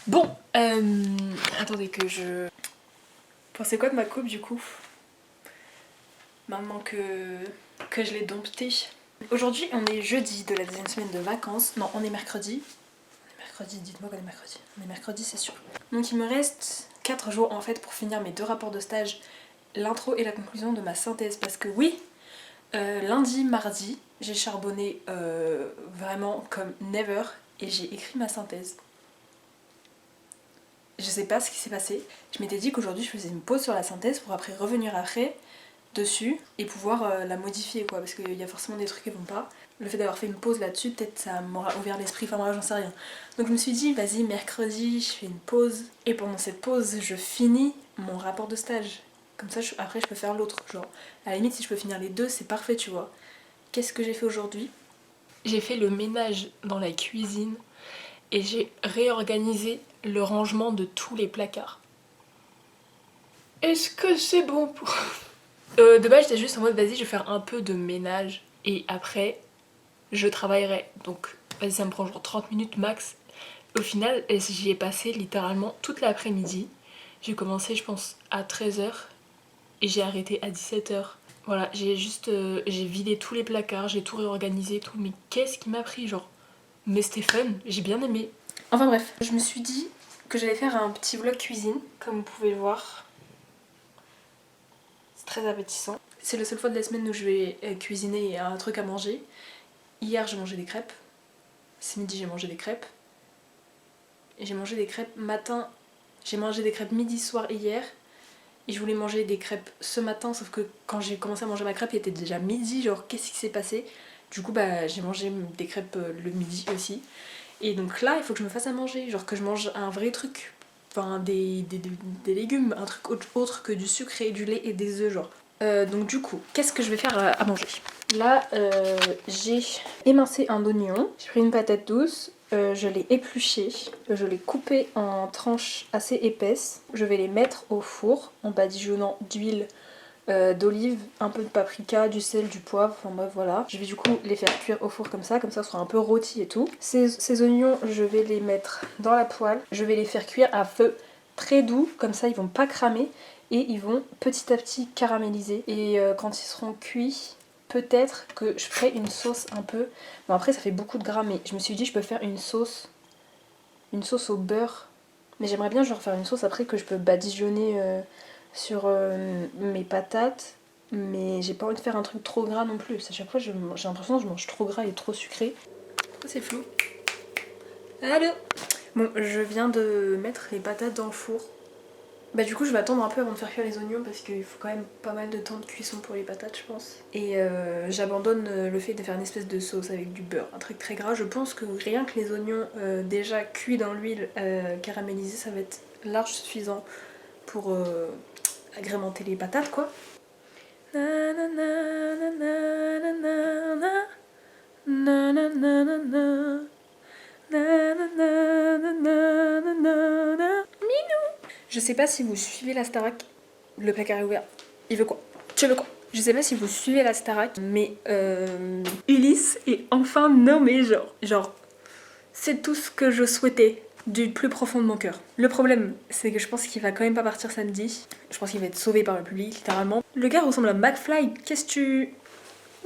Bon, attendez que je... Pensez quoi de ma coupe du coup? Maintenant que je l'ai domptée. Aujourd'hui on est jeudi de la deuxième semaine de vacances. Non, on est mercredi. On est mercredi, dites-moi qu'on est mercredi. On est mercredi, c'est sûr. Donc il me reste 4 jours en fait pour finir mes 2 rapports de stage, l'intro et la conclusion de ma synthèse. Parce que oui, lundi, mardi, j'ai charbonné vraiment comme never et j'ai écrit ma synthèse. Je sais pas ce qui s'est passé. Je m'étais dit qu'aujourd'hui je faisais une pause sur la synthèse pour après revenir après dessus et pouvoir la modifier quoi, parce qu'il y a forcément des trucs qui vont pas. Le fait d'avoir fait une pause là-dessus, peut-être ça m'aura ouvert l'esprit, enfin moi j'en sais rien. Donc je me suis dit vas-y mercredi je fais une pause et pendant cette pause je finis mon rapport de stage. Comme ça après je peux faire l'autre, genre à la limite si je peux finir les deux c'est parfait tu vois. Qu'est-ce que j'ai fait aujourd'hui? J'ai fait le ménage dans la cuisine et j'ai réorganisé le rangement de tous les placards. Est-ce que c'est bon pour... de base j'étais juste en mode vas-y je vais faire un peu de ménage et après je travaillerai. Donc vas-y ça me prend genre 30 minutes max. Au final j'y ai passé littéralement toute l'après-midi. J'ai commencé je pense à 13h et j'ai arrêté à 17h. Voilà, j'ai juste j'ai vidé tous les placards, j'ai tout réorganisé, tout. Mais qu'est-ce qui m'a pris genre? Mais c'était fun, j'ai bien aimé. Enfin bref, je me suis dit que j'allais faire un petit vlog cuisine, comme vous pouvez le voir. C'est très appétissant. C'est la seule fois de la semaine où je vais cuisiner un truc à manger. Hier j'ai mangé des crêpes. Ce midi j'ai mangé des crêpes. Et j'ai mangé des crêpes matin. J'ai mangé des crêpes midi soir hier. Et je voulais manger des crêpes ce matin, sauf que quand j'ai commencé à manger ma crêpe, il était déjà midi. Genre qu'est-ce qui s'est passé? Du coup bah j'ai mangé des crêpes le midi aussi. Et donc là il faut que je me fasse à manger. Genre que je mange un vrai truc. Enfin des légumes, un truc autre que du sucré, du lait et des œufs genre. Donc du coup, qu'est-ce que je vais faire à manger? Là, j'ai émincé un oignon, j'ai pris une patate douce, je l'ai épluché, je l'ai coupé en tranches assez épaisses. Je vais les mettre au four en badigeonnant d'huile, d'olive, un peu de paprika, du sel, du poivre, enfin bref voilà. Je vais du coup les faire cuire au four comme ça ce sera un peu rôti et tout. Ces oignons, je vais les mettre dans la poêle, je vais les faire cuire à feu très doux, comme ça ils vont pas cramer et ils vont petit à petit caraméliser. Et quand ils seront cuits, peut-être que je ferai une sauce un peu. Bon après ça fait beaucoup de gras mais je me suis dit je peux faire une sauce au beurre. Mais j'aimerais bien genre faire une sauce après que je peux badigeonner sur mes patates. Mais j'ai pas envie de faire un truc trop gras non plus. À chaque fois j'ai l'impression que je mange trop gras et trop sucré. Pourquoi c'est flou? Allô? Bon, je viens de mettre les patates dans le four. Bah du coup je vais attendre un peu avant de faire cuire les oignons parce qu'il faut quand même pas mal de temps de cuisson pour les patates je pense. Et j'abandonne le fait de faire une espèce de sauce avec du beurre, un truc très gras. Je pense que rien que les oignons déjà cuits dans l'huile caramélisée ça va être large suffisant pour agrémenter les patates quoi. Je sais pas si vous suivez la Starac. Le placard est ouvert. Il veut quoi? Tu veux quoi? Je sais pas si vous suivez la Starac, mais Ulysse est enfin nommé, genre, c'est tout ce que je souhaitais du plus profond de mon cœur. Le problème, c'est que je pense qu'il va quand même pas partir samedi. Je pense qu'il va être sauvé par le public, littéralement. Le gars ressemble à McFly. Qu'est-ce que tu...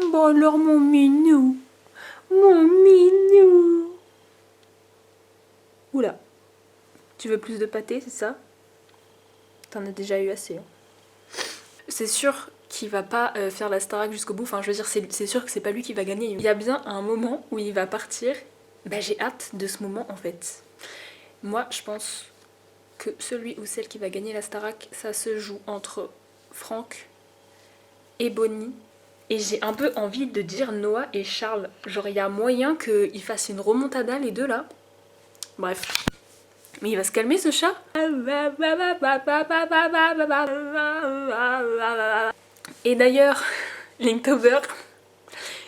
Bon alors mon minou. Mon minou. Oula. Tu veux plus de pâté, c'est ça? T'en as déjà eu assez. Hein. C'est sûr qu'il va pas faire la Starac jusqu'au bout. Enfin, je veux dire, c'est sûr que c'est pas lui qui va gagner. Il y a bien un moment où il va partir. Bah, j'ai hâte de ce moment en fait. Moi, je pense que celui ou celle qui va gagner la Starac, ça se joue entre Franck et Bonnie. Et j'ai un peu envie de dire Noah et Charles. Genre, il y a moyen qu'ils fassent une remontada les deux là. Bref. Mais il va se calmer ce chat. Et d'ailleurs, Linktober,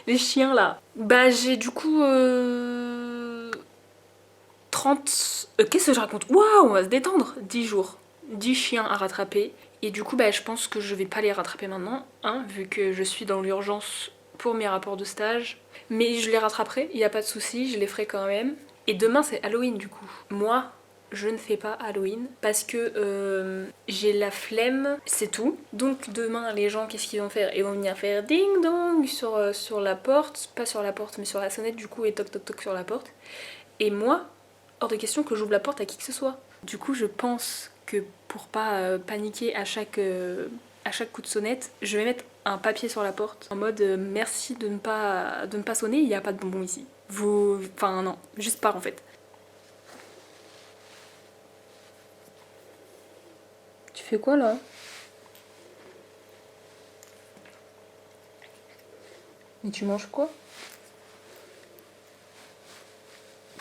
les chiens là. Bah j'ai du coup 30... qu'est-ce que je raconte? Waouh, on va se détendre. 10 jours. 10 chiens à rattraper. Et du coup bah je pense que je vais pas les rattraper maintenant, hein, vu que je suis dans l'urgence pour mes rapports de stage. Mais je les rattraperai, il n'y a pas de souci, je les ferai quand même. Et demain c'est Halloween du coup. Moi, je ne fais pas Halloween parce que j'ai la flemme, c'est tout. Donc demain les gens qu'est-ce qu'ils vont faire? Ils vont venir faire ding dong sur la porte, pas sur la porte mais sur la sonnette du coup et toc toc toc sur la porte. Et moi, hors de question que j'ouvre la porte à qui que ce soit. Du coup je pense que pour pas paniquer à chaque coup de sonnette, je vais mettre un papier sur la porte en mode merci de ne pas sonner, il n'y a pas de bonbons ici. Enfin non, juste pas en fait. Tu fais quoi là? Mais tu manges quoi?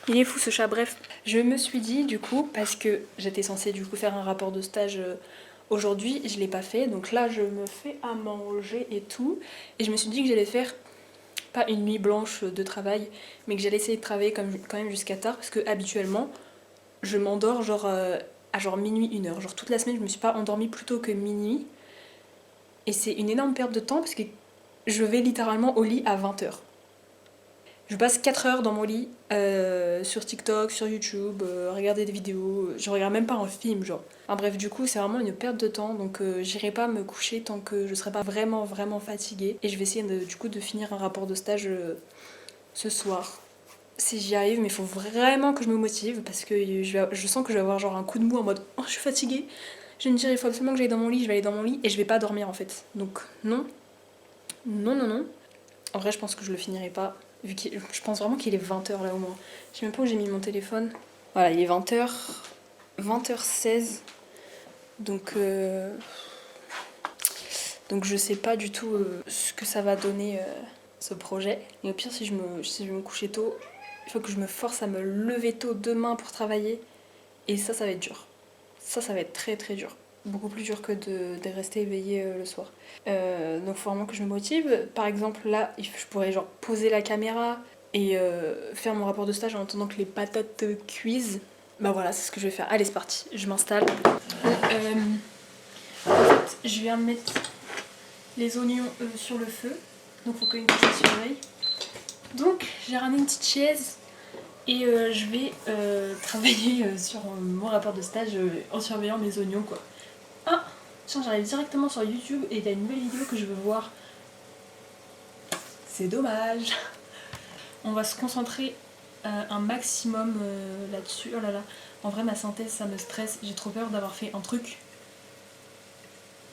Il est fou ce chat, bref. Je me suis dit du coup, parce que j'étais censée du coup faire un rapport de stage aujourd'hui, je l'ai pas fait, donc là je me fais à manger et tout. Et je me suis dit que j'allais faire pas une nuit blanche de travail, mais que j'allais essayer de travailler quand même jusqu'à tard, parce que habituellement je m'endors genre à genre minuit, 1h. Genre toute la semaine je me suis pas endormie plus tôt que minuit. Et c'est une énorme perte de temps parce que je vais littéralement au lit à 20h. Je passe 4 heures dans mon lit sur TikTok, sur YouTube, regarder des vidéos. Je regarde même pas un film, genre. Enfin bref, du coup, c'est vraiment une perte de temps. Donc, j'irai pas me coucher tant que je serai pas vraiment, vraiment fatiguée. Et je vais essayer du coup de finir un rapport de stage ce soir. Si j'y arrive, mais il faut vraiment que je me motive parce que je sens que je vais avoir genre un coup de mou en mode oh, je suis fatiguée. Je vais me dire, il faut absolument que j'aille dans mon lit, je vais aller dans mon lit et je vais pas dormir en fait. Donc, non. Non, non, non. En vrai, je pense que je le finirai pas. Je pense vraiment qu'il est 20h là au moins. Je sais même pas où j'ai mis mon téléphone. Voilà, il est 20h. 20h16. Donc je sais pas du tout ce que ça va donner ce projet. Et au pire, si je vais me coucher tôt, il faut que je me force à me lever tôt demain pour travailler. Et ça va être dur. Ça va être très très dur. Beaucoup plus dur que de rester éveillée le soir. Donc faut vraiment que je me motive. Par exemple là, je pourrais genre poser la caméra et faire mon rapport de stage en attendant que les patates cuisent. Bah voilà, c'est ce que je vais faire. Allez, c'est parti, je m'installe. En fait, je viens de mettre les oignons sur le feu. Donc faut quand même que je surveille. Donc j'ai ramené une petite chaise et je vais travailler sur mon rapport de stage en surveillant mes oignons quoi. Ah, tiens, j'arrive directement sur YouTube et il y a une nouvelle vidéo que je veux voir. C'est dommage. On va se concentrer un maximum là-dessus. Oh là là, en vrai ma synthèse ça me stresse. J'ai trop peur d'avoir fait un truc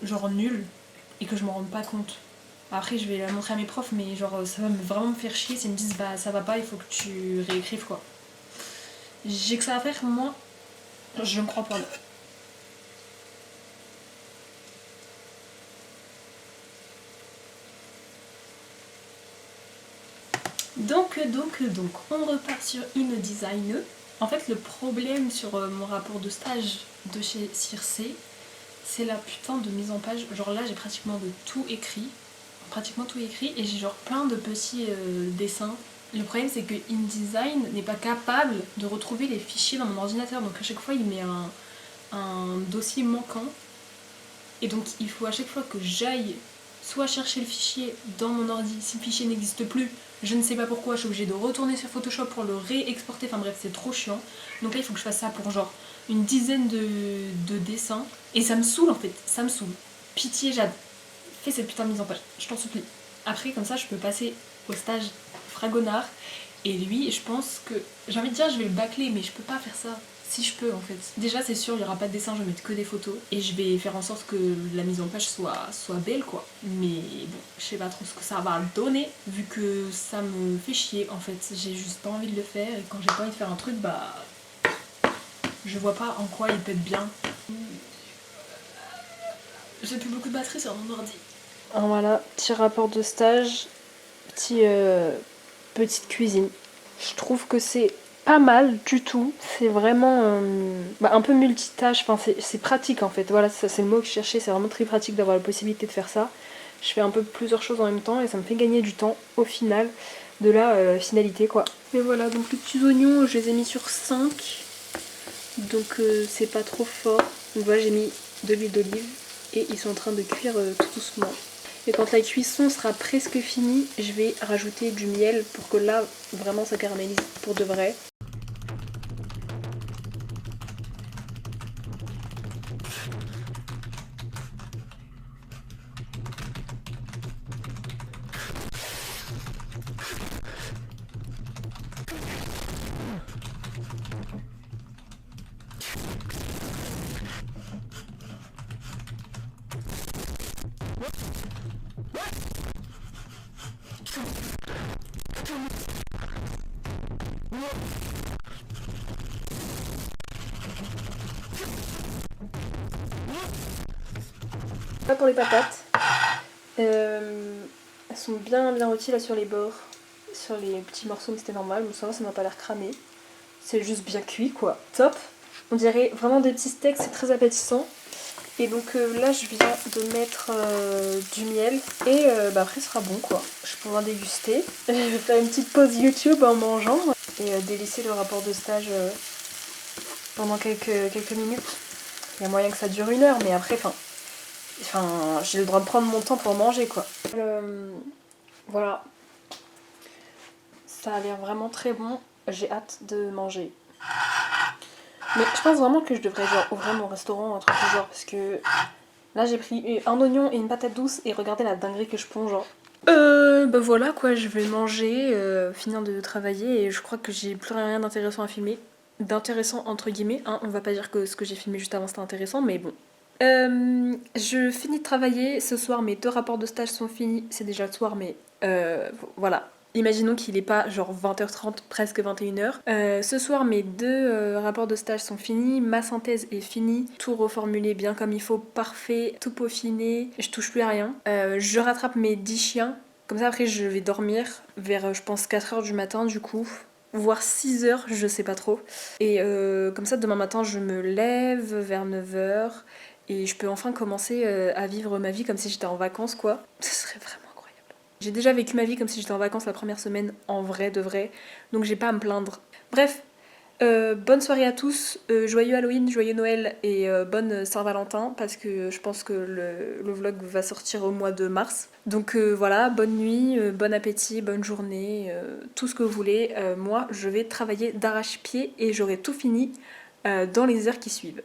genre nul et que je m'en rende pas compte. Après je vais la montrer à mes profs mais genre ça va vraiment me faire chier s'ils me disent bah ça va pas, il faut que tu réécrives quoi. J'ai que ça à faire, moi je ne crois pas là. Donc, on repart sur InDesign. En fait, le problème sur mon rapport de stage de chez Circe, c'est la putain de mise en page. Genre là, j'ai pratiquement tout écrit, et j'ai genre plein de petits dessins. Le problème, c'est que InDesign n'est pas capable de retrouver les fichiers dans mon ordinateur. Donc à chaque fois, il met un dossier manquant. Et donc, il faut à chaque fois que j'aille soit chercher le fichier dans mon ordi, si le fichier n'existe plus, je ne sais pas pourquoi, je suis obligée de retourner sur Photoshop pour le réexporter, enfin bref, c'est trop chiant. Donc là, il faut que je fasse ça pour genre une dizaine de dessins, et ça me saoule en fait, ça me saoule. Pitié, Jade, fais cette putain de mise en page, je t'en supplie. Après, comme ça, je peux passer au stage Fragonard, et lui, je pense que, j'ai envie de dire, je vais le bâcler, mais je peux pas faire ça. Si je peux en fait. Déjà c'est sûr il n'y aura pas de dessin, je vais mettre que des photos et je vais faire en sorte que la mise en page soit belle quoi. Mais bon, je sais pas trop ce que ça va donner vu que ça me fait chier en fait. J'ai juste pas envie de le faire et quand j'ai pas envie de faire un truc bah je vois pas en quoi il peut être bien. J'ai plus beaucoup de batterie sur mon ordi. Alors voilà, petit rapport de stage, petite cuisine. Je trouve que c'est pas mal du tout, c'est vraiment un peu multitâche, enfin, c'est pratique en fait, voilà ça, c'est le mot que je cherchais, c'est vraiment très pratique d'avoir la possibilité de faire ça. Je fais un peu plusieurs choses en même temps et ça me fait gagner du temps au final de la finalité quoi. Et voilà, donc les petits oignons je les ai mis sur 5, donc c'est pas trop fort. Donc voilà, j'ai mis de l'huile d'olive et ils sont en train de cuire tout doucement. Et quand la cuisson sera presque finie, je vais rajouter du miel pour que là, vraiment ça caramélise pour de vrai. Là pour les patates, elles sont bien rôties là sur les bords, sur les petits morceaux, mais c'était normal, mais ça m'a pas l'air cramé. C'est juste bien cuit quoi, top. On dirait vraiment des petits steaks, c'est très appétissant. Et donc là je viens de mettre du miel et après ce sera bon quoi. Je vais pouvoir déguster. Je vais faire une petite pause YouTube en mangeant et délaisser le rapport de stage pendant quelques minutes. Il y a moyen que ça dure 1 heure, mais après, j'ai le droit de prendre mon temps pour manger quoi. Voilà, ça a l'air vraiment très bon. J'ai hâte de manger. Mais je pense vraiment que je devrais genre ouvrir mon restaurant ou un truc du genre parce que là j'ai pris un oignon et une patate douce et regardez la dinguerie que je ponds genre. Bah voilà quoi, je vais manger, finir de travailler et je crois que j'ai plus rien d'intéressant à filmer. D'intéressant entre guillemets, hein. On va pas dire que ce que j'ai filmé juste avant c'était intéressant, mais bon. Je finis de travailler, ce soir mes 2 rapports de stage sont finis, c'est déjà le soir mais voilà. Imaginons qu'il est pas genre 20h30, presque 21h. Ce soir, mes 2 rapports de stage sont finis, ma synthèse est finie, tout reformulé bien comme il faut, parfait, tout peaufiné, je touche plus à rien. Je rattrape mes 10 chiens, comme ça après je vais dormir vers je pense 4h du matin du coup, voire 6h, je sais pas trop. Et comme ça demain matin je me lève vers 9h et je peux enfin commencer à vivre ma vie comme si j'étais en vacances quoi. Ce serait vraiment... J'ai déjà vécu ma vie comme si j'étais en vacances la première semaine, en vrai de vrai, donc j'ai pas à me plaindre. Bref, bonne soirée à tous, joyeux Halloween, joyeux Noël et bonne Saint-Valentin, parce que je pense que le vlog va sortir au mois de mars. Donc voilà, bonne nuit, bon appétit, bonne journée, tout ce que vous voulez. Moi, je vais travailler d'arrache-pied et j'aurai tout fini dans les heures qui suivent.